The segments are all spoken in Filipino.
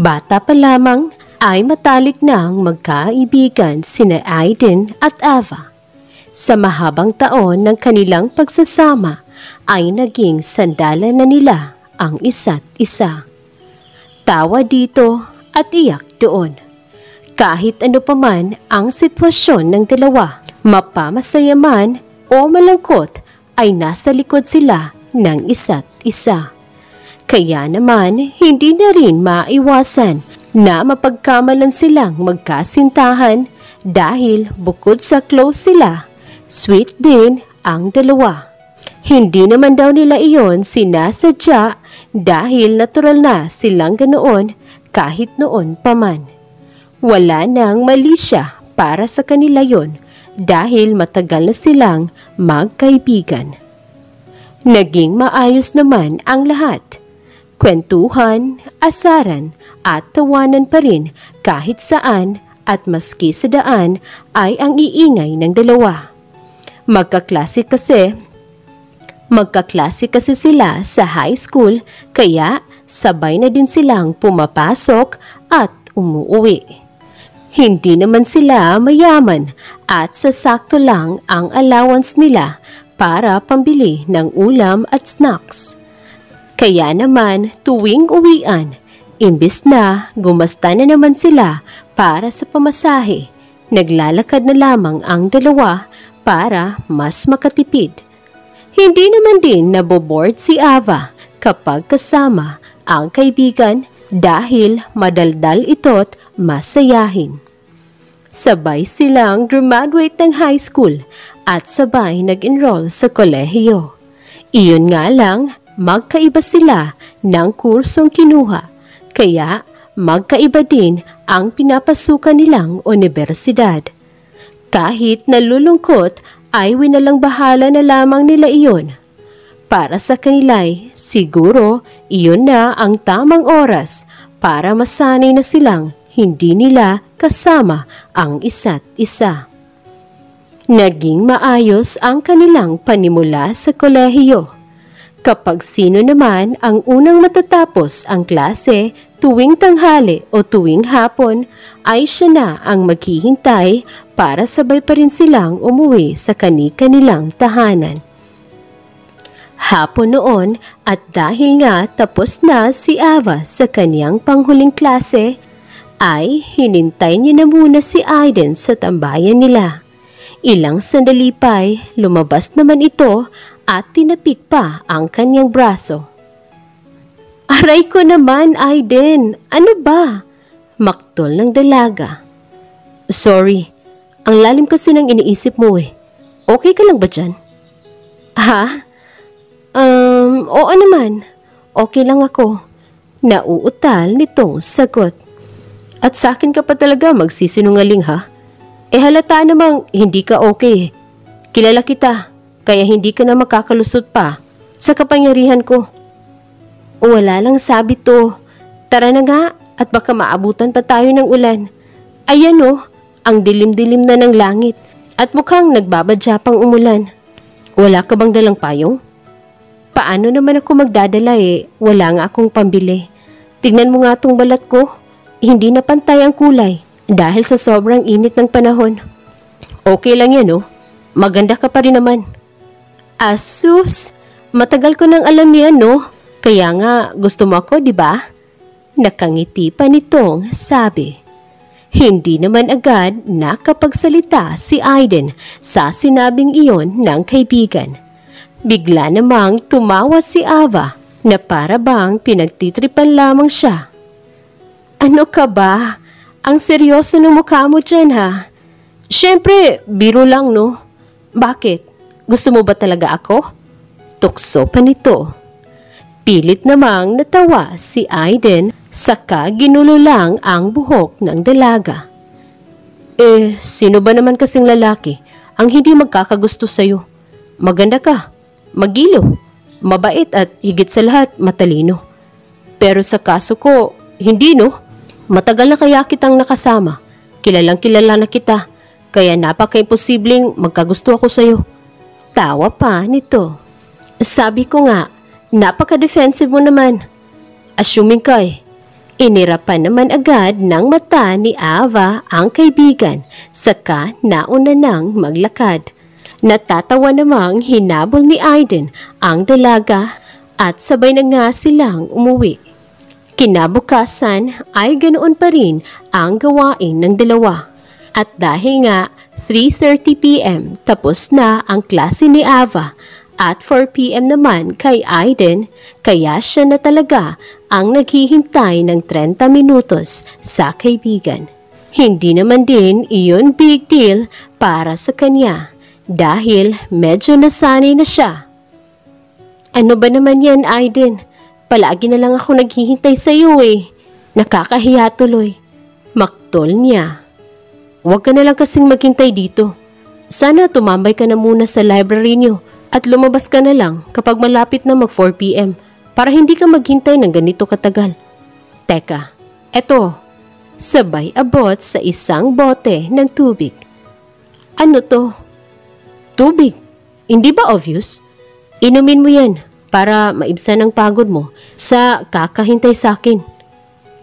Bata pa lamang ay matalik na ang magkaibigan sina Aiden at Ava. Sa mahabang taon ng kanilang pagsasama ay naging sandalan na nila ang isa't isa. Tawa dito at iyak doon. Kahit ano paman ang sitwasyon ng dalawa, mapamasaya man o malungkot ay nasa likod sila ng isa't isa. Kaya naman hindi na rin maiwasan na mapagkamalan silang magkasintahan dahil bukod sa close sila, sweet din ang dalawa. Hindi naman daw nila iyon sinasadya dahil natural na silang ganoon kahit noon pa man. Wala nang mali siya para sa kanila yon dahil matagal na silang magkaibigan. Naging maayos naman ang lahat. Kwentuhan, asaran at tawanan pa rin kahit saan at maski sa daan ay ang iingay ng dalawa. Magkaklase kasi sila sa high school kaya sabay na din silang pumapasok at umuuwi. Hindi naman sila mayaman at sasakto lang ang allowance nila para pambili ng ulam at snacks. Kaya naman tuwing uwian, imbis na gumasta na naman sila para sa pamasahe, naglalakad na lamang ang dalawa para mas makatipid. Hindi naman din naboboard si Ava kapag kasama ang kaibigan dahil madaldal ito't masayahin. Sabay silang graduate ng high school at sabay nag-enroll sa kolehiyo. Iyon nga lang, magkaiba sila ng kursong kinuha, kaya magkaiba din ang pinapasukan nilang universidad. Kahit nalulungkot ay winalang bahala na lamang nila iyon. Para sa kanila'y siguro iyon na ang tamang oras para masanay na silang hindi nila kasama ang isa't isa. Naging maayos ang kanilang panimula sa kolehiyo. Kapag sino naman ang unang matatapos ang klase tuwing tanghali o tuwing hapon, ay siya na ang maghihintay para sabay pa rin silang umuwi sa kani-kanilang tahanan. Hapon noon at dahil nga tapos na si Ava sa kaniyang panghuling klase, ay hinintay niya na muna si Aiden sa tambayan nila. Ilang sandali pa'y lumabas naman ito at tinapik pa ang kanyang braso. Aray ko naman, Aiden! Ano ba? Maktol ng dalaga. Sorry, ang lalim kasi ng iniisip mo eh. Okay ka lang ba dyan? Ha? Oo naman. Okay lang ako. Nauutal nitong sagot. At sa akin ka pa talaga magsisinungaling ha? Halata namang hindi ka okay. Kilala kita, kaya hindi ka na makakalusot pa sa kapangyarihan ko. Wala lang sabi to. Tara na nga at baka maabutan pa tayo ng ulan. Ayan ang dilim-dilim na ng langit at mukhang nagbabadya pang umulan. Wala ka bang dalang payong? Paano naman ako magdadala wala nga akong pambili. Tignan mo nga tong balat ko. Hindi na pantay ang kulay dahil sa sobrang init ng panahon. Okay lang yan Maganda ka pa rin naman. Asus, matagal ko nang alam yan Kaya nga gusto mo ako, di ba? Nakangiti pa nitong sabi. Hindi naman agad nakapagsalita si Aiden sa sinabing iyon ng kaibigan. Bigla namang tumawa si Ava na para bang pinagtitripan lamang siya. Ano ka ba? Ang seryoso ng mukha mo dyan ha? Siyempre, biro lang Bakit? Gusto mo ba talaga ako? Tukso pa nito. Pilit namang natawa si Aiden saka ginulo lang ang buhok ng dalaga. Sino ba naman kasing lalaki ang hindi magkakagusto sa'yo? Maganda ka, magilo, mabait at higit sa lahat matalino. Pero sa kaso ko, hindi Matagal na kaya kitang nakasama. Kilalang kilala na kita. Kaya napaka-imposibleng magkagusto ako sa'yo. Tawa pa nito. Sabi ko nga, napaka-defensive mo naman. Assuming ka Inirapan naman agad ng mata ni Ava ang kaibigan, saka nauna nang maglakad. Natatawa namang hinabol ni Aiden ang dalaga at sabay na nga silang umuwi. Kinabukasan ay ganoon pa rin ang gawain ng dalawa. At dahil nga 3:30 p.m. tapos na ang klase ni Ava at 4 p.m. naman kay Aiden, kaya siya na talaga ang naghihintay ng 30 minutos sa kaibigan. Hindi naman din iyon big deal para sa kanya dahil medyo nasanay na siya. Ano ba naman yan, Aiden? Palagi na lang ako naghihintay sa iyo eh. Nakakahiya tuloy. Maktol niya. Huwag ka na lang kasing maghintay dito. Sana tumambay ka na muna sa library niyo at lumabas ka na lang kapag malapit na mag 4 p.m. para hindi ka maghintay ng ganito katagal. Teka, eto. Sabay abot sa isang bote ng tubig. Ano to? Tubig? Hindi ba obvious? Inumin mo yan para maibsan ang pagod mo sa kakahintay sa akin.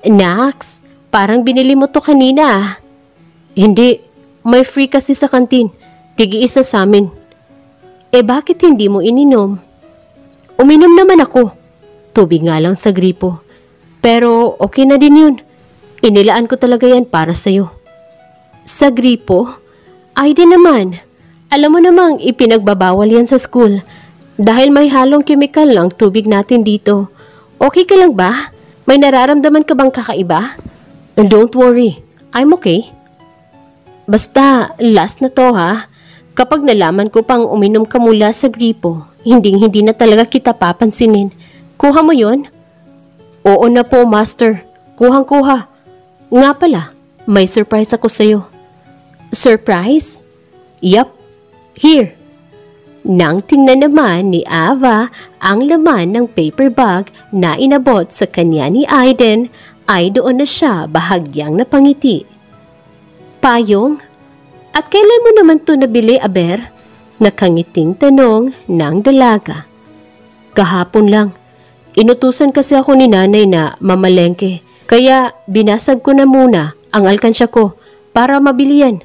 Nax, parang binili mo to kanina ah. Hindi, may free kasi sa kantin. Tigi-isa sa amin. Bakit hindi mo ininom? Uminom naman ako. Tubig nga lang sa gripo. Pero okay na din yun. Inilaan ko talaga yan para sa'yo. Sa gripo? Ay din naman. Alam mo namang ipinagbabawal yan sa school. Dahil may halong chemical ang tubig natin dito. Okay ka lang ba? May nararamdaman ka bang kakaiba? Don't worry. I'm okay. Basta last na to ha. Kapag nalaman ko pang uminom ka mula sa gripo, hindi na talaga kita papansinin. Kuha mo yon? Oo na po, master. Kuhang-kuha. Nga pala, may surprise ako sa'yo. Surprise? Yup. Here. Nang tingnan naman ni Ava ang laman ng paper bag na inabot sa kanya ni Aiden, ay doon na siya bahagyang napangiti. Payong? At kailan mo naman to nabili, Aber? Nakangiting tanong ng dalaga. Kahapon lang. Inutusan kasi ako ni nanay na mamalengke. Kaya binasag ko na muna ang alkansya ko para mabili yan.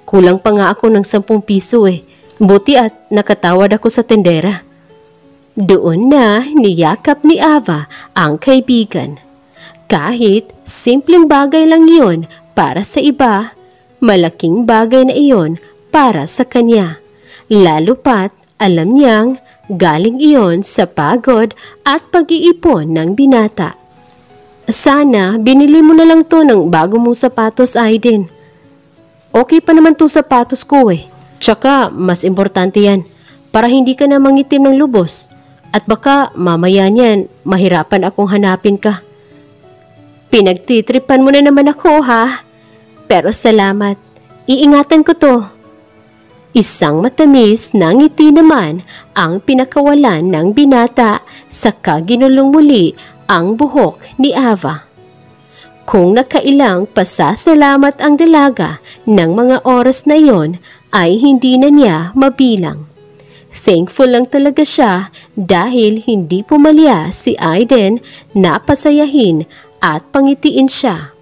Kulang pa nga ako ng 10 piso eh. Buti at nakatawad ako sa tendera. Doon na niyakap ni Ava ang kaibigan. Kahit simpleng bagay lang iyon para sa iba, malaking bagay na iyon para sa kanya. Lalo pat alam niyang galing iyon sa pagod at pag-iipon ng binata. Sana binili mo na lang to ng bago mong sapatos, Aiden. Okay pa naman to sapatos ko eh. Tsaka mas importante yan para hindi ka na mangitim ng lubos at baka mamaya niyan mahirapan akong hanapin ka. Pinagtitripan mo na naman ako ha. Pero salamat, iingatan ko to. Isang matamis na ngiti naman ang pinakawalan ng binata saka ginulong muli ang buhok ni Ava. Kung nakailang pasasalamat ang dalaga ng mga oras na iyon ay hindi na niya mabilang. Thankful lang talaga siya dahil hindi pumalya si Aiden na pasayahin at pangitiin siya.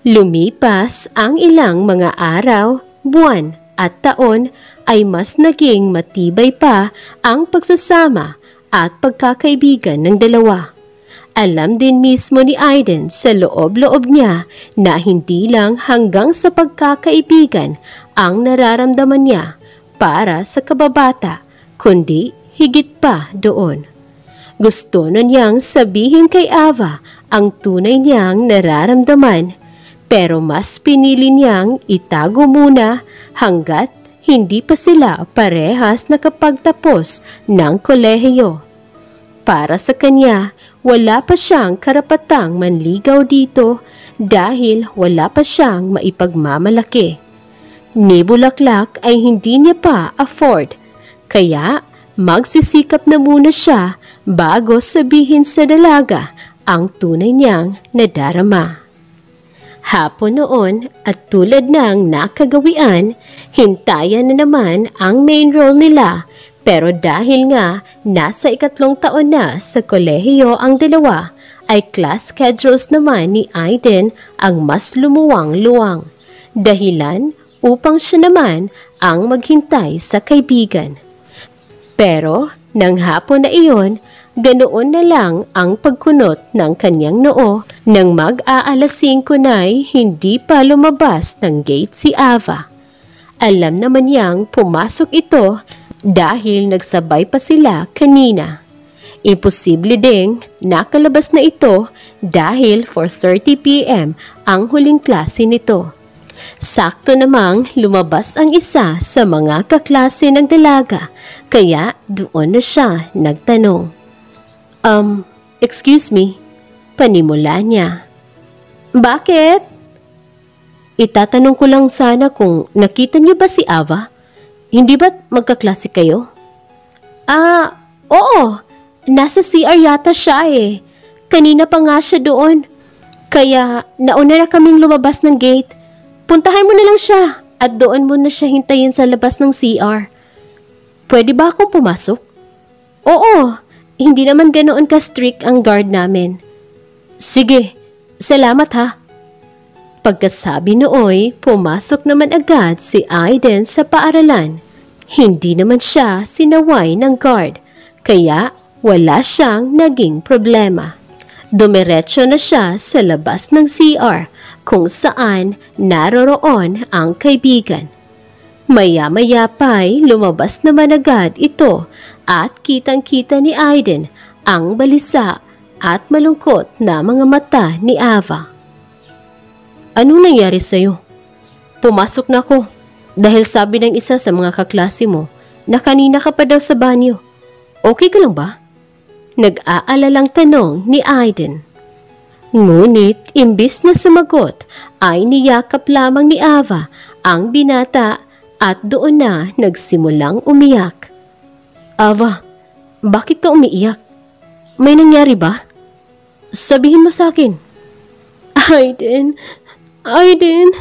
Lumipas ang ilang mga araw, buwan at taon ay mas naging matibay pa ang pagsasama at pagkakaibigan ng dalawa. Alam din mismo ni Aiden sa loob-loob niya na hindi lang hanggang sa pagkakaibigan ang nararamdaman niya para sa kababata, kundi higit pa doon. Gusto na niyang sabihin kay Ava ang tunay niyang nararamdaman, pero mas pinili niyang itago muna hanggat hindi pa sila parehas nakapagtapos ng kolehiyo. Para sa kanya, wala pa siyang karapatang manligaw dito dahil wala pa siyang maipagmamalaki. Ni bulaklak ay hindi niya pa afford, kaya magsisikap na muna siya bago sabihin sa dalaga ang tunay niyang nadarama. Hapon noon at tulad ng nakagawian, hintayan na naman ang main role nila. Pero dahil nga nasa 3 taon na sa kolehiyo ang dalawa, ay class schedules naman ni Aiden ang mas lumuwang-luwang. Dahilan upang siya naman ang maghintay sa kaibigan. Pero nang hapon na iyon, ganoon na lang ang pagkunot ng kanyang noo nang mag-aalas 5 na'y hindi pa lumabas ng gate si Ava. Alam naman niyang pumasok ito dahil nagsabay pa sila kanina. Imposible ding nakalabas na ito dahil 4:30 p.m. ang huling klase nito. Sakto namang lumabas ang isa sa mga kaklase ng dalaga, kaya doon na siya nagtanong. Excuse me, panimula niya. Bakit? Itatanong ko lang sana kung nakita niyo ba si Ava? Hindi ba't magkaklase kayo? Oo. Nasa CR yata siya eh. Kanina pa nga siya doon. Kaya nauna na kaming lumabas ng gate. Puntahan mo na lang siya at doon mo na siya hintayin sa labas ng CR. Pwede ba akong pumasok? Oo, hindi naman ganoon ka-strict ang guard namin. Sige, salamat ha. Pagkasabi nooy, pumasok naman agad si Aiden sa paaralan. Hindi naman siya sinaway ng guard, kaya wala siyang naging problema. Dumiretso na siya sa labas ng CR kung saan naroroon ang kaibigan. Maya-maya pa'y lumabas naman agad ito at kitang-kita ni Aiden ang balisa at malungkot na mga mata ni Ava. Anong nangyari sa'yo? Pumasok na ako dahil sabi ng isa sa mga kaklase mo na kanina ka pa daw sa banyo. Okay ka lang ba? Nag-aalalang tanong ni Aiden. Ngunit imbis na sumagot ay niyakap lamang ni Ava ang binata at doon na nagsimulang umiyak. Ava, bakit ka umiiyak? May nangyari ba? Sabihin mo sa akin. Aiden,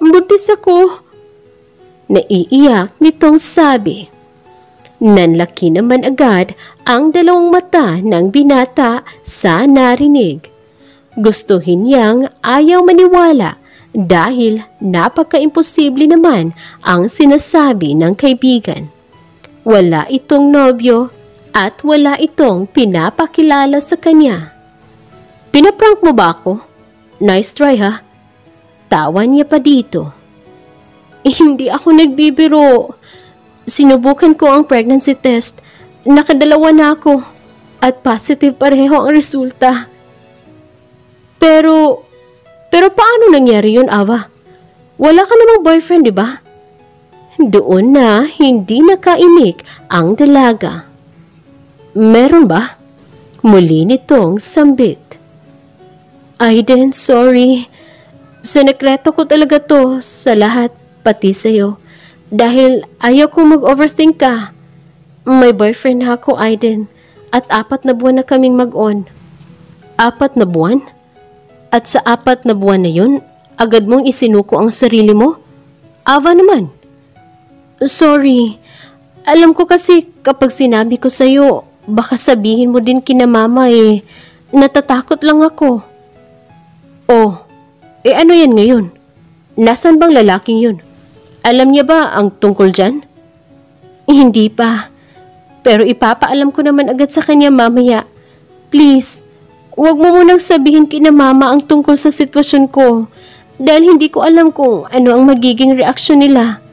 buntis ako. Naiiyak nitong sabi. Nanlaki naman agad ang dalawang mata ng binata sa narinig. Gustuhin niyang ayaw maniwala dahil napaka-imposible naman ang sinasabi ng kaibigan. Wala itong nobyo at wala itong pinapakilala sa kanya. Pinaprank mo ba ako? Nice try ha. Tawa niya pa dito. Hindi ako nagbibiro. Sinubukan ko ang pregnancy test. Nakadalawa na ako. At positive pareho ang resulta. Pero paano nangyari yun, Ava? Wala ka namang boyfriend, di ba? Doon na hindi nakaimik ang dalaga. Meron ba? Muli nitong sambit. Aiden, sorry. Sinekreto ko talaga to sa lahat, pati sa'yo. Dahil ayaw ko mag-overthink ka. May boyfriend ako, Aiden. At 4 na buwan na kaming mag-on. 4 na buwan? At sa 4 na buwan na yun, agad mong isinuko ang sarili mo? Ava naman. Sorry. Alam ko kasi kapag sinabi ko sa'yo, baka sabihin mo din kina mama eh. Natatakot lang ako. Oh, ano yan ngayon? Nasaan bang lalaking yun? Alam niya ba ang tungkol dyan? Hindi pa. Pero ipapaalam ko naman agad sa kanya mamaya. Please, huwag mo munang sabihin kina mama ang tungkol sa sitwasyon ko dahil hindi ko alam kung ano ang magiging reaksyon nila.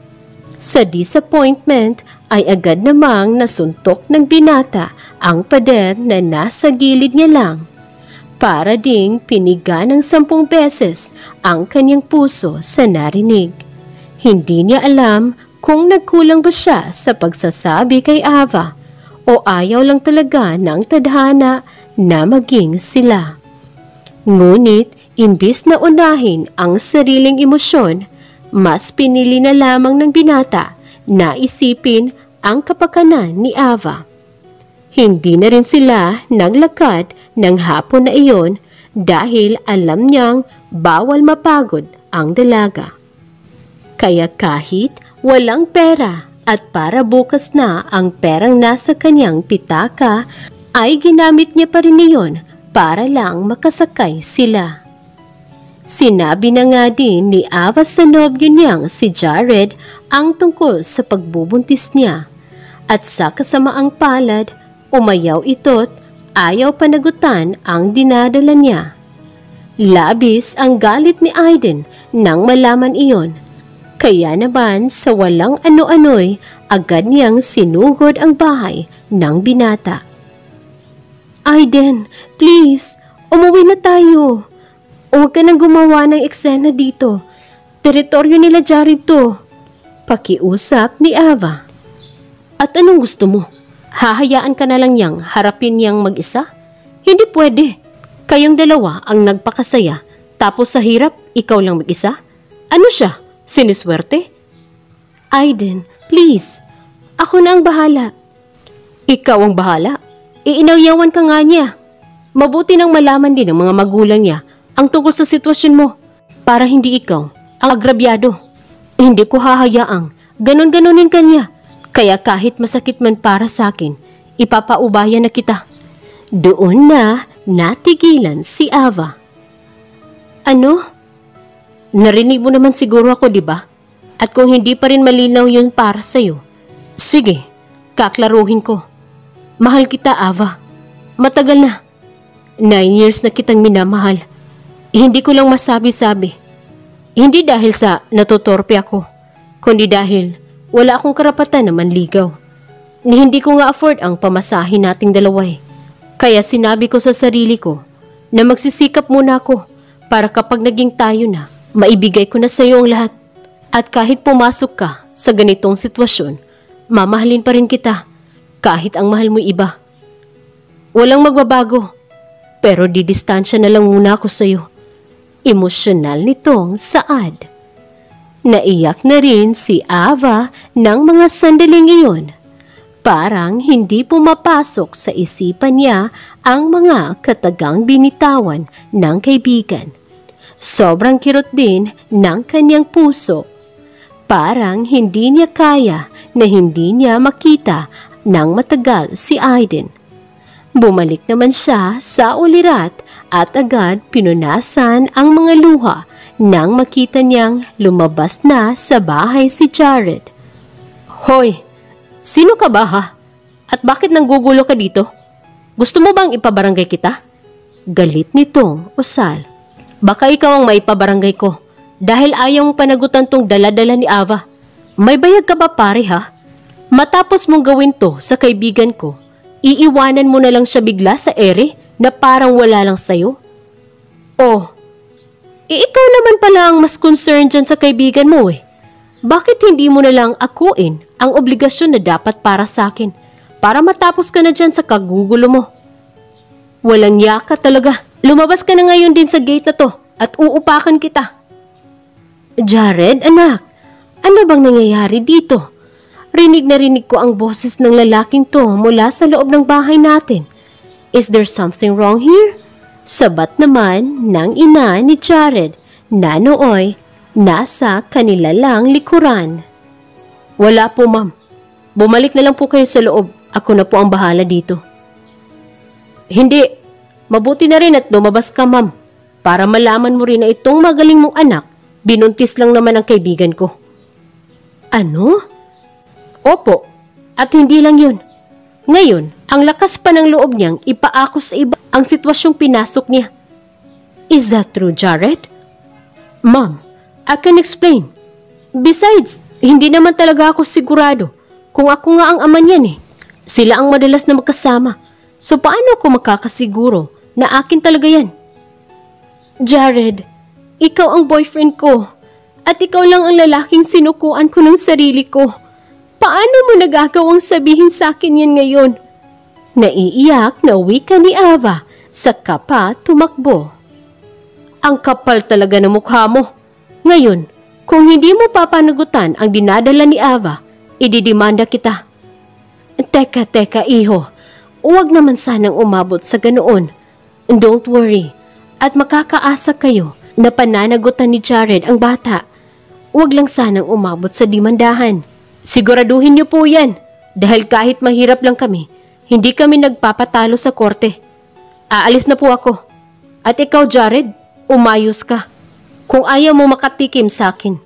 Sa disappointment ay agad namang nasuntok ng binata ang pader na nasa gilid niya lang. Para ding piniga ng 10 beses ang kanyang puso sa narinig. Hindi niya alam kung nagkulang ba siya sa pagsasabi kay Ava o ayaw lang talaga ng tadhana na maging sila. Ngunit imbis na unahin ang sariling emosyon, mas pinili na lamang ng binata na isipin ang kapakanan ni Ava. Hindi na rin sila naglakad ng hapon na iyon dahil alam niyang bawal mapagod ang dalaga. Kaya kahit walang pera at para bukas na ang perang nasa kanyang pitaka, ay ginamit niya pa rin iyon para lang makasakay sila. Sinabi na nga din ni Ava sa nobyo niyang si Jared ang tungkol sa pagbubuntis niya at sa kasamaang palad, umayaw ito't ayaw panagutan ang dinadala niya. Labis ang galit ni Aiden nang malaman iyon. Kaya naman sa walang ano-ano'y agad niyang sinugod ang bahay ng binata. Aiden, please, umuwi na tayo. Huwag ka nang gumawa ng eksena dito. Teritoryo nila Jared to. Pakiusap ni Ava. At anong gusto mo? Hahayaan ka na lang niyang harapin niyang mag-isa? Hindi pwede. Kayong dalawa ang nagpakasaya, tapos sa hirap, ikaw lang mag-isa? Ano siya? Siniswerte? Aiden, please. Ako na ang bahala. Ikaw ang bahala? Iinawyawan ka nga niya. Mabuti nang malaman din ng mga magulang niya ang tungkol sa sitwasyon mo para hindi ikaw ang agrabyado. Hindi ko hahayaang ganon-ganonin ka niya. Kaya kahit masakit man para sa akin, ipapaubaya na kita. Doon na natigilan si Ava. Ano? Narinig mo naman siguro ako, di ba? At kung hindi pa rin malinaw yun para sa'yo, sige, kaklaruhin ko. Mahal kita, Ava. Matagal na. 9 years na kitang minamahal. Hindi ko lang masabi-sabi. Hindi dahil sa natutorpe ako, kundi dahil wala akong karapatan na manligaw. Ni hindi ko nga afford ang pamasahin nating dalawa eh. Kaya sinabi ko sa sarili ko na magsisikap muna ako para kapag naging tayo na, maibigay ko na sa iyo ang lahat. At kahit pumasok ka sa ganitong sitwasyon, mamahalin pa rin kita kahit ang mahal mo iba. Walang magbabago, pero didistansya na lang muna ako sa iyo. Emosyonal nitong saad. Naiyak na rin si Ava ng mga sandaling iyon. Parang hindi pumapasok sa isipan niya ang mga katagang binitawan ng kaibigan. Sobrang kirot din ng kanyang puso. Parang hindi niya kaya na hindi niya makita ng matagal si Aiden. Bumalik naman siya sa ulirat at agad pinunasan ang mga luha nang makita niyang lumabas na sa bahay si Jared. Hoy! Sino ka ba ha? At bakit nanggugulo ka dito? Gusto mo bang ipabarangay kita? Galit nitong usal. Baka ikaw ang maipabarangay ko dahil ayaw mong panagutan tong daladala ni Ava. May bayag ka ba pare ha? Matapos mong gawin to sa kaibigan ko, iiwanan mo na lang siya bigla sa ere na parang wala lang sayo? Oh, ikaw naman pala ang mas concerned dyan sa kaibigan mo eh. Bakit hindi mo na lang akuin ang obligasyon na dapat para sa akin para matapos ka na dyan sa kagugulo mo? Walang yaka talaga. Lumabas ka na ngayon din sa gate na to at uupakan kita. Jared, anak, ano bang nangyayari dito? Rinig na rinig ko ang boses ng lalaking to mula sa loob ng bahay natin. Is there something wrong here? Sabat naman ng ina ni Jared na nooy nasa kanila lang likuran. Wala po ma'am. Bumalik na lang po kayo sa loob. Ako na po ang bahala dito. Hindi. Mabuti na rin at lumabas ka ma'am. Para malaman mo rin na itong magaling mong anak, binuntis lang naman ang kaibigan ko. Ano? Opo. At hindi lang yun. Ngayon, ang lakas pa ng loob niyang ipaako sa iba ang sitwasyong pinasok niya. Is that true, Jared? Ma'am, I can explain. Besides, hindi naman talaga ako sigurado kung ako nga ang ama niyan eh. Sila ang madalas na magkasama. So paano ako makakasiguro na akin talaga yan? Jared, ikaw ang boyfriend ko at ikaw lang ang lalaking sinukuan ko ng sarili ko. Paano mo nagagawang sabihin sa akin yan ngayon? Naiiyak na wika ni Ava sa kapa tumakbo. Ang kapal talaga ng mukha mo. Ngayon, kung hindi mo papanagutan ang dinadala ni Ava, ididimanda kita. Teka, iho. Huwag naman sanang umabot sa ganoon. Don't worry. At makakaasa kayo na pananagutan ni Jared ang bata. Huwag lang sanang umabot sa dimandahan. Siguraduhin niyo po yan. Dahil kahit mahirap lang kami, hindi kami nagpapatalo sa korte. Aalis na po ako. At ikaw, Jared, umayos ka. Kung ayaw mo makatikim sa akin.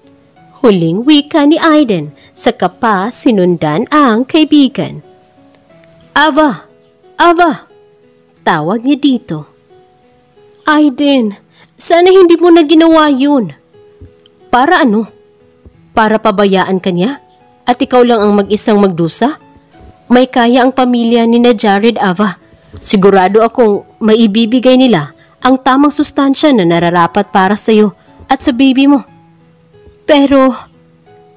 Huling wika ni Aiden, saka pa sinundan ang kaibigan. Ava! Ava! Tawag niya dito. Aiden, sana hindi mo na ginawa yun. Para ano? Para pabayaan ka niya? At ikaw lang ang mag-isang magdusa? May kaya ang pamilya ni na Jared, Ava. Sigurado akong maibibigay nila ang tamang sustansya na nararapat para sa'yo at sa baby mo. Pero,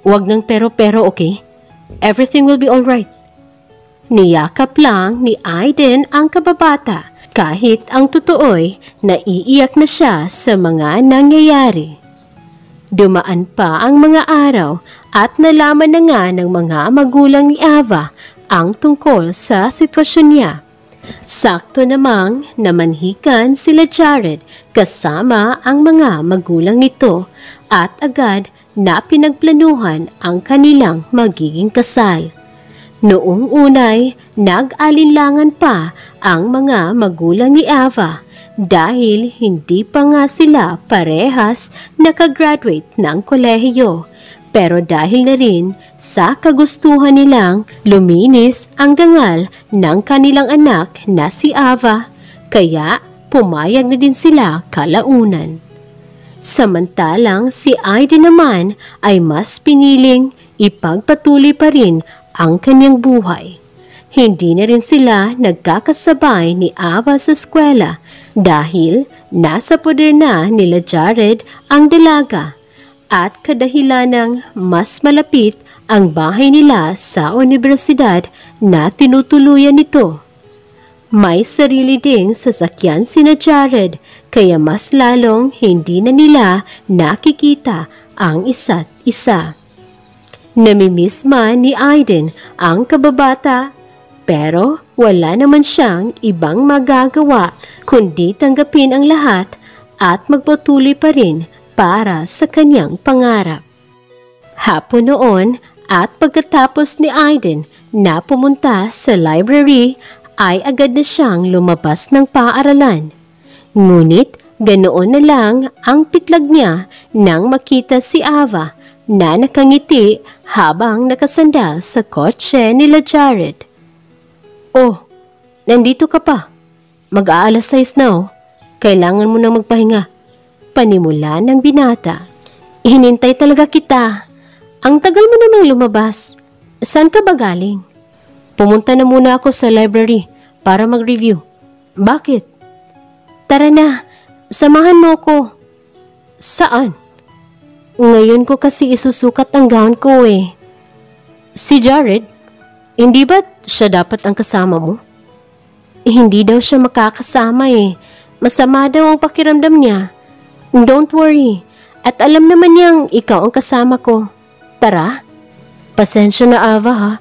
wag ng pero, okay? Everything will be alright. Niyakap lang ni Aiden ang kababata kahit ang totoo'y naiiyak na siya sa mga nangyayari. Dumaan pa ang mga araw at nalaman na nga ng mga magulang ni Ava ang tungkol sa sitwasyon niya. Sakto namang namanhikan sila Jared kasama ang mga magulang nito at agad na pinagplanuhan ang kanilang magiging kasal. Noong unay, nag-alinlangan pa ang mga magulang ni Ava dahil hindi pa nga sila parehas nakagraduate ng kolehiyo. Pero dahil na rin sa kagustuhan nilang luminis ang dangal ng kanilang anak na si Ava, kaya pumayag na din sila kalaunan. Samantalang si Aiden naman ay mas piniling ipagpatuloy pa rin ang kanyang buhay. Hindi na rin sila nagkakasabay ni Ava sa eskwela dahil nasa poder na nila Jared ang dalaga at kadahilanang mas malapit ang bahay nila sa universidad na tinutuluyan nito. May sarili ding sasakyan sina Jared kaya mas lalong hindi na nila nakikita ang isa't isa. Namimiss man ni Aiden ang kababata pero wala naman siyang ibang magagawa kundi tanggapin ang lahat at magpatuloy pa rin para sa kanyang pangarap. Hapon noon at pagkatapos ni Aiden na pumunta sa library ay agad na siyang lumabas ng paaralan. Ngunit ganoon na lang ang pitlag niya nang makita si Ava na nakangiti habang nakasandal sa kotse nila Jared. Oh, nandito ka pa. Mag-aalas 6 na oh. Kailangan mo nang magpahinga. Panimula ng binata. Hinintay talaga kita. Ang tagal mo namang lumabas. Saan ka ba galing? Pumunta na muna ako sa library para mag-review. Bakit? Tara na, samahan mo ko. Saan? Ngayon ko kasi isusukat ang gown ko eh. Si Jared? Hindi ba siya dapat ang kasama mo? Hindi daw siya makakasama eh. Masama daw ang pakiramdam niya. Don't worry. At alam naman niyang ikaw ang kasama ko. Tara. Pasensya na Ava ha.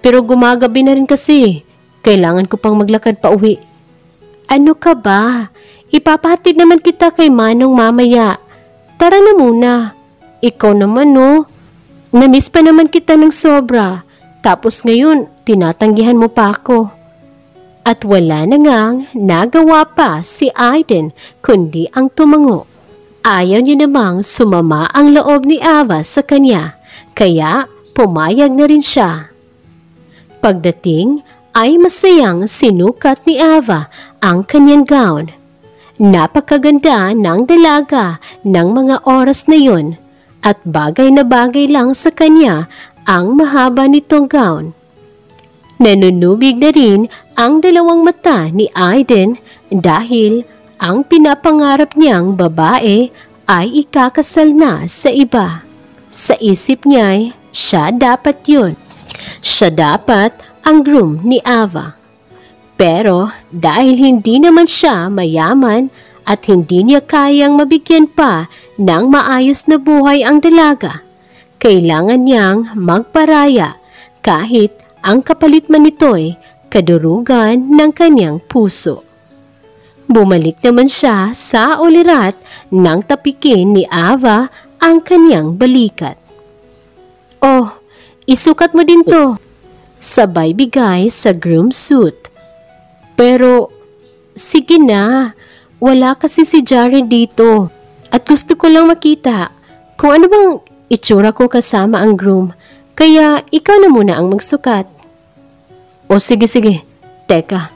Pero gumagabi na rin kasi. Kailangan ko pang maglakad pa uwi. Ano ka ba? Ipapahatid naman kita kay Manong mamaya. Tara na muna. Ikaw naman no. Namiss pa naman kita ng sobra. Tapos ngayon, tinatanggihan mo pa ako. At wala na ngang nagawa pa si Aiden kundi ang tumango. Ayaw niya namang sumama ang loob ni Ava sa kanya, kaya pumayag na rin siya. Pagdating ay masayang sinukat ni Ava ang kanyang gown. Napakaganda ng dalaga ng mga oras na yun at bagay na bagay lang sa kanya ang mahaba nitong gown. Nanunubig na rin ang dalawang mata ni Aiden dahil ang pinapangarap niyang babae ay ikakasal na sa iba. Sa isip niya, siya dapat yun. Siya dapat ang groom ni Ava. Pero dahil hindi naman siya mayaman at hindi niya kayang mabigyan pa ng maayos na buhay ang dalaga, kailangan niyang magparaya kahit ang kapalit man nito'y kadurugan ng kanyang puso. Bumalik naman siya sa ulirat nang tapikin ni Ava ang kanyang balikat. Oh, isukat mo din to. Sabay bigay sa groom suit. Pero, Sige na, wala kasi si Jared dito. At gusto ko lang makita kung ano bang itsura ko kasama ang groom. Kaya ikaw na muna ang magsukat. O sige, teka.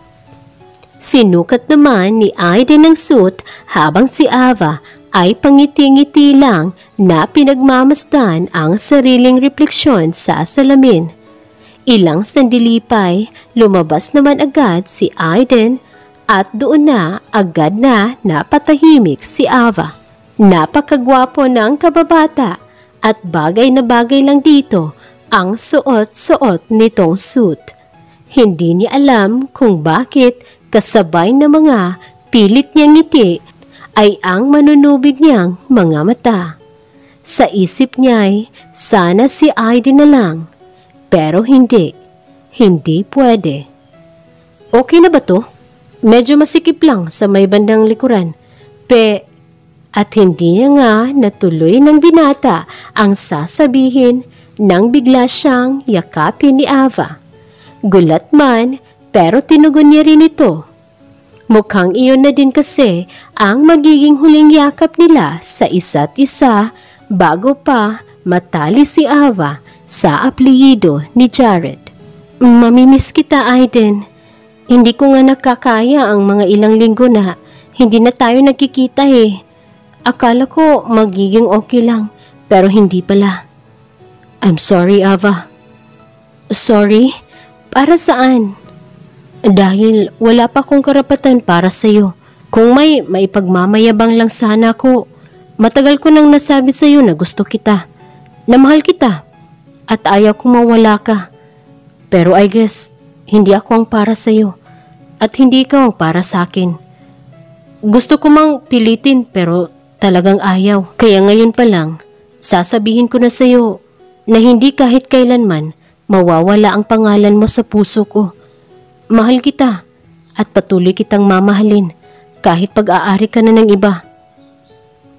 Sinukat naman ni Aiden ang suit habang si Ava ay pangiti-ngiti lang na pinagmamasdan ang sariling refleksyon sa salamin. Ilang sandali pa'y lumabas naman agad si Aiden at doon na agad na napatahimik si Ava. Napakagwapo ng kababata at bagay na bagay lang dito ang suot-suot nitong suit. Hindi niya alam kung bakit kasabay na mga pilit niyang ngiti ay ang manunubig niyang mga mata. Sa isip niya'y sana si Aiden na lang. Pero hindi pwede. Okay na ba to? Medyo masikip lang sa may bandang likuran. At hindi niya nga natuloy ng binata ang sasabihin nang bigla siyang yakapin ni Ava. Gulat man, pero tinugon niya rin ito. Mukhang iyon na din kasi ang magiging huling yakap nila sa isa't isa bago pa matali si Ava sa apelyido ni Jared. Mamimiss kita, Aiden. Hindi ko nga nakakaya ang mga ilang linggo na hindi na tayo nagkikita eh. Akala ko magiging okay lang, pero hindi pala. I'm sorry, Ava. Sorry? Para saan? Dahil wala pa akong karapatan para sa'yo. Kung may maipagmamayabang lang sana ako, matagal ko nang nasabi sa'yo na gusto kita, na mahal kita, at ayaw kong mawala ka. Pero I guess, hindi ako ang para sa'yo, at hindi ikaw ang para sa akin. Gusto ko mang pilitin pero talagang ayaw. Kaya ngayon pa lang, sasabihin ko na sa'yo na hindi kahit kailanman mawawala ang pangalan mo sa puso ko. Mahal kita at patuloy kitang mamahalin kahit pag-aari ka na ng iba.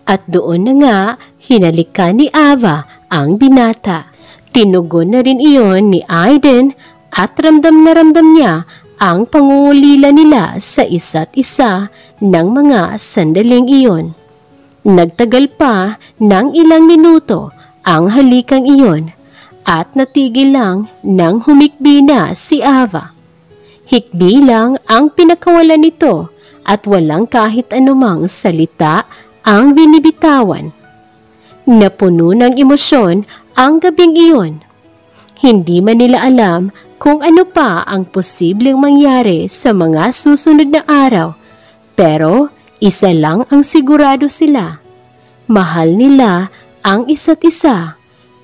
At doon na nga, hinalikan ni Ava ang binata. Tinugon na rin iyon ni Aiden at ramdam na ramdam niya ang pangungulila nila sa isa't isa ng mga sandaling iyon. Nagtagal pa ng ilang minuto ang halikang iyon at natigil lang nang humikbi na si Ava. Hikbi lang ang pinakawalan nito at walang kahit anumang salita ang binibitawan. Napuno ng emosyon ang gabing iyon. Hindi man nila alam kung ano pa ang posibleng mangyari sa mga susunod na araw, pero isa lang ang sigurado sila. Mahal nila ang isa't isa,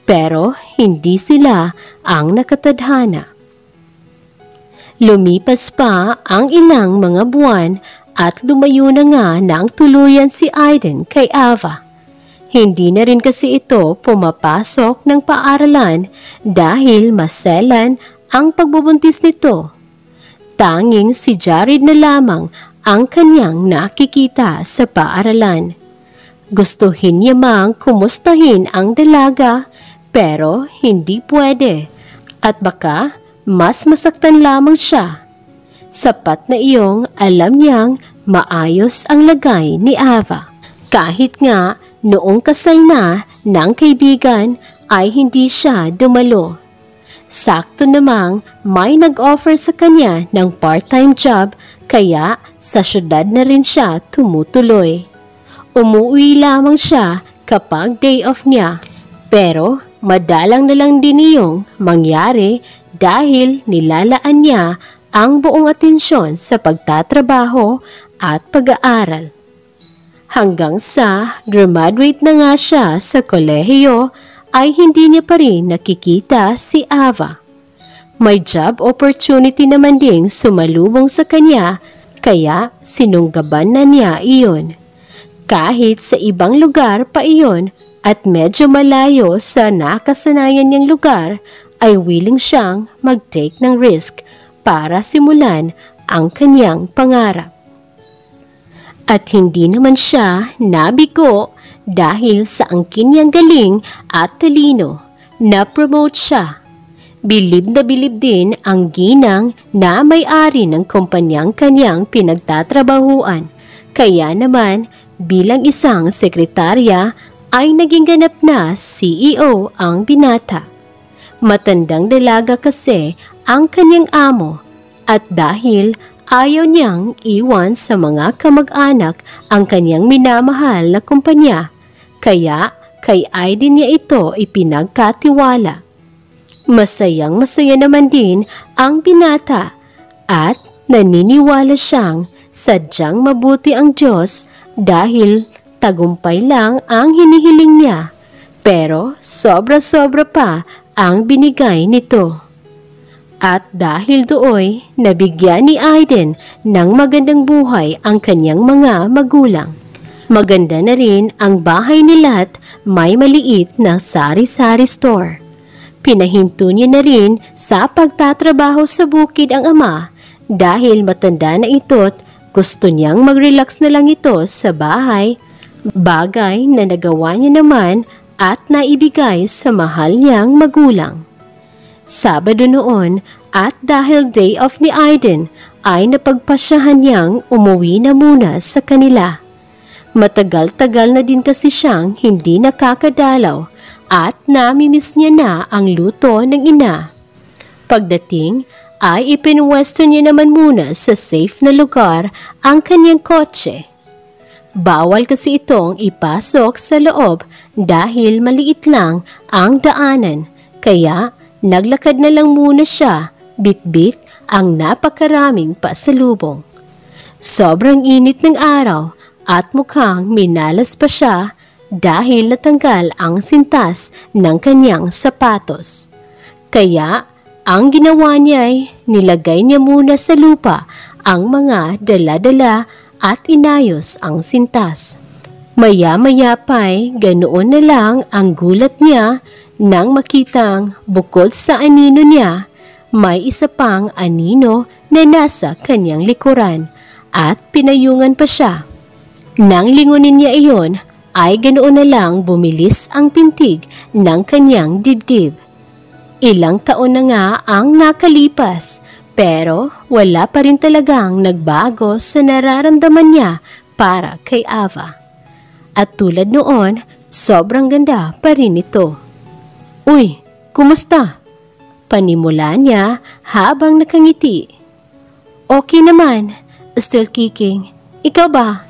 pero hindi sila ang nakatadhana. Lumipas pa ang ilang mga buwan at lumayo na nga ng tuluyan si Aiden kay Ava. Hindi na rin kasi ito pumapasok ng paaralan dahil maselan ang pagbubuntis nito. Tanging si Jared na lamang ang kanyang nakikita sa paaralan. Gustuhin niya mang kumustahin ang dalaga pero hindi pwede at baka mas masaktan lamang siya. Sapat na iyong alam niyang maayos ang lagay ni Ava. Kahit nga noong kasal na ng kaibigan ay hindi siya dumalo. Sakto namang may nag-offer sa kanya ng part-time job kaya sa syudad na rin siya tumutuloy. Umuwi lamang siya kapag day off niya pero madalang na lang din iyong mangyari dahil nilalaan niya ang buong atensyon sa pagtatrabaho at pag-aaral. Hanggang sa graduate na nga siya sa kolehiyo ay hindi niya pa rin nakikita si Ava. May job opportunity naman ding sumalubong sa kanya kaya sinunggaban na niya iyon. Kahit sa ibang lugar pa iyon at medyo malayo sa nakasanayan niyang lugar ay willing siyang mag-take ng risk para simulan ang kanyang pangarap. At hindi naman siya nabigo dahil sa angkin niyang galing at talino. Na-promote siya. Bilib na bilib din ang ginang na may-ari ng kumpanyang kanyang pinagtatrabahuan. Kaya naman, bilang isang sekretarya ay naging ganap na CEO ang binata. Matandang dalaga kasi ang kanyang amo at dahil ayaw niyang iwan sa mga kamag-anak ang kanyang minamahal na kumpanya, kaya kay Aiden niya ito ipinagkatiwala. Masayang-masaya naman din ang binata at naniniwala siyang sadyang mabuti ang Diyos dahil tagumpay lang ang hinihiling niya, pero sobra-sobra pa ang binigay nito. At dahil dooy, nabigyan ni Aiden ng magandang buhay ang kanyang mga magulang. Maganda na rin ang bahay nila at may maliit na sari-sari store. Pinahinto niya na rin sa pagtatrabaho sa bukid ang ama dahil matanda na ito't gusto niyang mag-relax na lang ito sa bahay, bagay na nagawa niya naman at naibigay sa mahal niyang magulang. Sabado noon at dahil day off ni Aiden ay napagpasyahan niyang umuwi na muna sa kanila. Matagal-tagal na din kasi siyang hindi nakakadalaw at namimiss niya na ang luto ng ina. Pagdating ay ipinwesto niya naman muna sa safe na lugar ang kanyang kotse. Bawal kasi itong ipasok sa loob dahil maliit lang ang daanan, kaya naglakad na lang muna siya, bit-bit ang napakaraming pasalubong. Sobrang init ng araw at mukhang minalas pa siya dahil natanggal ang sintas ng kanyang sapatos. Kaya ang ginawa niya ay nilagay niya muna sa lupa ang mga dala-dala at inayos ang sintas. Maya-maya pa'y ganoon na lang ang gulat niya nang makitang bukod sa anino niya, may isa pang anino na nasa kanyang likuran at pinayungan pa siya. Nang lingunin niya iyon, ay ganoon na lang bumilis ang pintig ng kanyang dibdib. Ilang taon na nga ang nakalipas, pero wala pa rin talagang nagbago sa nararamdaman niya para kay Ava. At tulad noon, sobrang ganda pa rin ito. "Uy, kumusta?" Panimula niya habang nakangiti. "Okay naman, still kicking. Ikaw ba?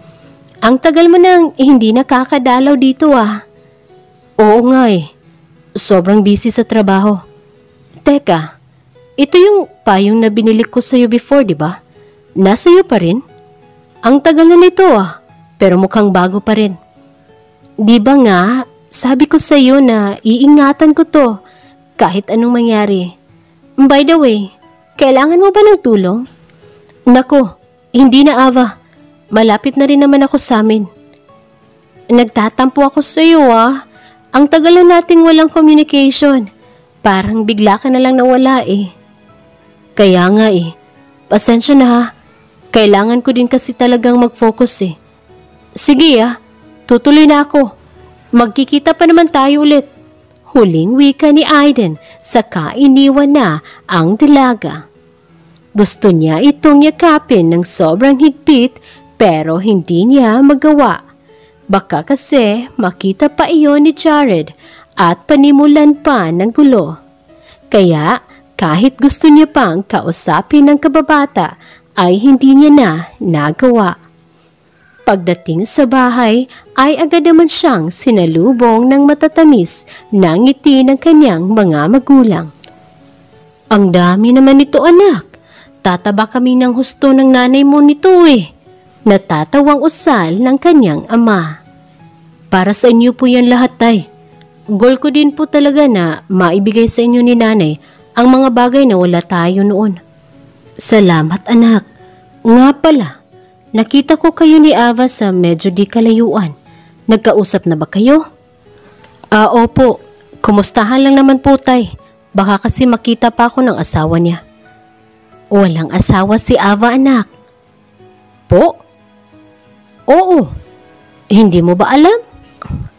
Ang tagal mo nang hindi nakakadalaw dito ah." "Oo nga eh, sobrang busy sa trabaho." "Teka, ito yung payong na binili ko sa'yo before, di ba? Nasa iyo pa rin? Ang tagal na nito ah, pero mukhang bago pa rin." "Di ba nga, sabi ko sa'yo na iingatan ko to kahit anong mangyari. By the way, kailangan mo ba ng tulong?" "Nako, hindi na Ava. Malapit na rin naman ako sa amin." "Nagtatampo ako sa iyo ah. Ang tagal na nating walang communication. Parang bigla ka na lang nawala eh." "Kaya nga eh. Pasensya na ha. Kailangan ko din kasi talagang mag-focus eh." "Sige ah, tutuloy na ako. Magkikita pa naman tayo ulit." Huling wika ni Aiden saka iniwan na ang dalaga. Gusto niya itong yakapin ng sobrang higpit pero hindi niya magawa. Baka kasi makita pa iyon ni Jared at panimulan pa ng gulo. Kaya kahit gusto niya pang kausapin ng kababata ay hindi niya na nagawa. Pagdating sa bahay ay agad naman siyang sinalubong ng matatamis na ngiti ng kanyang mga magulang. "Ang dami naman nito anak. Tataba kami ng husto ng nanay mo nito eh." Natatawang usal ng kanyang ama. "Para sa inyo po yan lahat tay. Goal ko din po talaga na maibigay sa inyo ni nanay ang mga bagay na wala tayo noon." "Salamat anak. Nga pala, nakita ko kayo ni Ava sa medyo di kalayuan. Nagkausap na ba kayo?" Opo. Kumustahan lang naman po tay. Baka kasi makita pa ako ng asawa niya." "Walang asawa si Ava anak." "Po?" "Oo. Hindi mo ba alam?"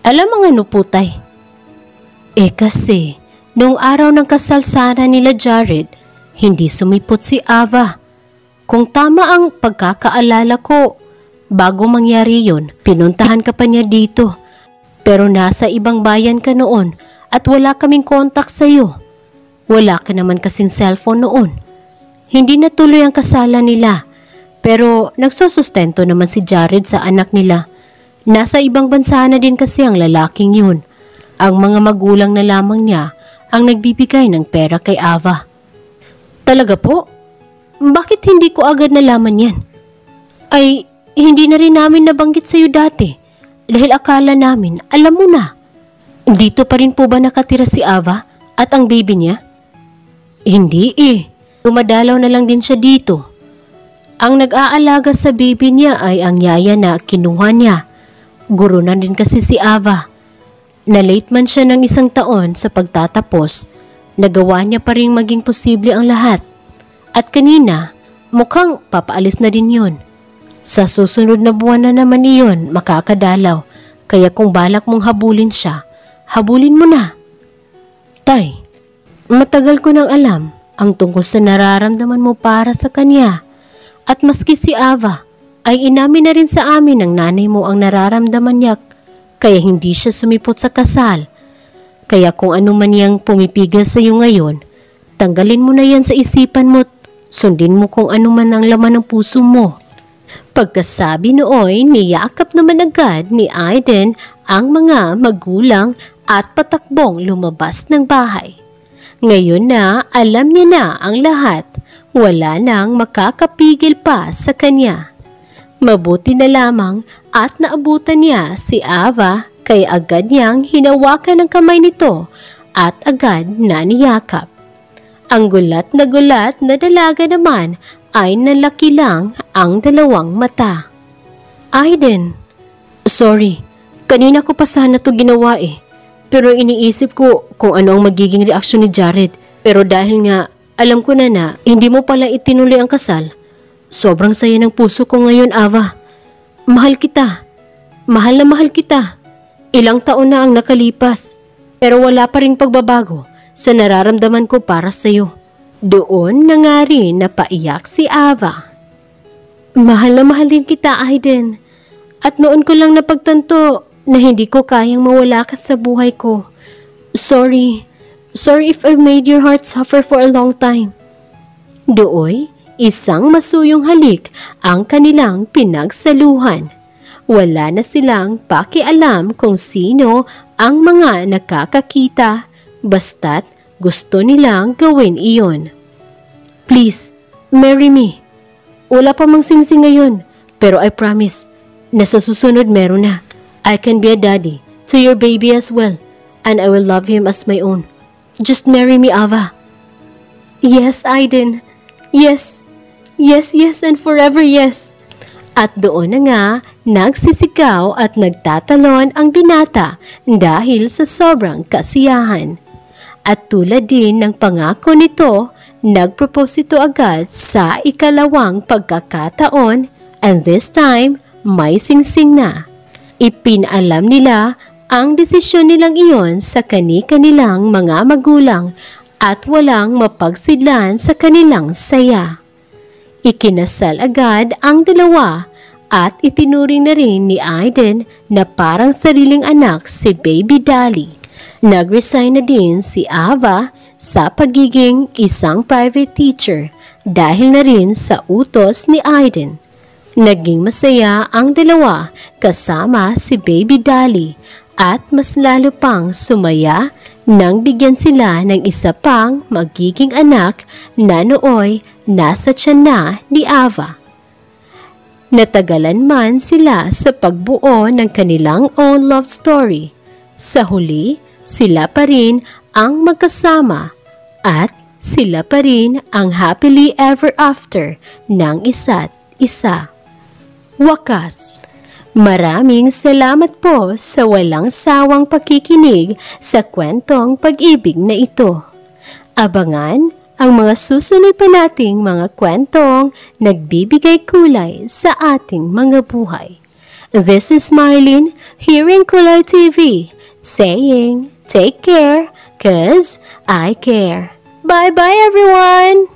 "Alam ang ano po tay?" Kasi Noong araw ng kasal sana nila Jared, hindi sumipot si Ava. Kung tama ang pagkakaalala ko, bago mangyari yun, pinuntahan ka pa niya dito. Pero nasa ibang bayan ka noon at wala kaming kontak sa'yo. Wala ka naman kasing cellphone noon. Hindi natuloy ang kasalan nila, pero nagsusustento naman si Jared sa anak nila. Nasa ibang bansa na din kasi ang lalaking yun. Ang mga magulang na lamang niya ang nagbibigay ng pera kay Ava. Talaga po? Bakit hindi ko agad nalaman yan? Ay, hindi na rin namin nabanggit sa'yo dati dahil akala namin alam mo na. Dito pa rin po ba nakatira si Ava at ang baby niya? Hindi Dumadalaw na lang din siya dito. Ang nag-aalaga sa baby niya ay ang yaya na kinuha niya. Guro na din kasi si Ava. Na-late man siya ng 1 taon sa pagtatapos, nagawa niya pa rin maging posible ang lahat. At kanina, mukhang papaalis na din yun. Sa susunod na buwan na naman iyon makakadalaw, kaya kung balak mong habulin siya, habulin mo na. Tay, matagal ko nang alam ang tungkol sa nararamdaman mo para sa kanya. At maski si Ava, ay inamin na rin sa amin ng nanay mo ang nararamdaman niya, kaya hindi siya sumipot sa kasal. Kaya kung ano man yang pumipigil sa iyo ngayon, tanggalin mo na yan sa isipan mo at sundin mo kung ano man ang laman ng puso mo. Pagkasabi nooy, niyakap naman agad ni Aiden ang mga magulang at patakbong lumabas ng bahay. Ngayon na alam niya na ang lahat, wala nang makakapigil pa sa kanya. Mabuti na lamang at naabutan niya si Ava kaya agad niyang hinawakan ang kamay nito at agad na niyakap. Ang gulat na dalaga naman ay nalaki lang ang dalawang mata. Aiden, sorry, kanina ko pa sana to ginawa pero iniisip ko kung ano ang magiging reaksyon ni Jared. Pero dahil nga alam ko na hindi mo pala itinuloy ang kasal, sobrang saya ng puso ko ngayon, Ava. Mahal kita. Mahal na mahal kita. Ilang taon na ang nakalipas, pero wala pa ring pagbabago sa nararamdaman ko para sa'yo. Doon na nga rin napaiyak si Ava. Mahal na mahal din kita, Aiden. At noon ko lang napagtanto na hindi ko kayang mawala ka sa buhay ko. Sorry if I made your heart suffer for a long time. Dooy, isang masuyong halik ang kanilang pinagsaluhan. Wala na silang pakialam kung sino ang mga nakakakita, basta't gusto nilang gawin iyon. Please, marry me. Wala pa mang singsing ngayon, pero I promise na sa susunod meron na. I can be a daddy to your baby as well, and I will love him as my own. Just marry me, Ava. Yes, Aiden. Yes, and forever yes. At doon na nga, nagsisigaw at nagtatalon ang binata dahil sa sobrang kasiyahan. At tulad din ng pangako nito, nagpropose ito agad sa ikalawang pagkakataon and this time, may singsing na. Ipinalam nila ang desisyon nilang iyon sa kani-kanilang mga magulang at walang mapagsidlan sa kanilang saya. Ikinasal agad ang dalawa at itinuring na rin ni Aiden na parang sariling anak si Baby Dolly. Nag-resign na din si Ava sa pagiging isang private teacher dahil na rin sa utos ni Aiden. Naging masaya ang dalawa kasama si Baby Dolly at mas lalo pang sumaya nang bigyan sila ng isa pang magiging anak na nooy nasa tiyan na ni Ava. Natagalan man sila sa pagbuo ng kanilang own love story. Sa huli, sila pa rin ang magkasama at sila pa rin ang happily ever after ng isa't isa. Wakas. Maraming salamat po sa walang sawang pakikinig sa kwentong pag-ibig na ito. Abangan ang mga susunod pa nating mga kwentong nagbibigay kulay sa ating mga buhay. This is Marlene here in Kulay TV saying take care, 'Cause I care. Bye-bye everyone!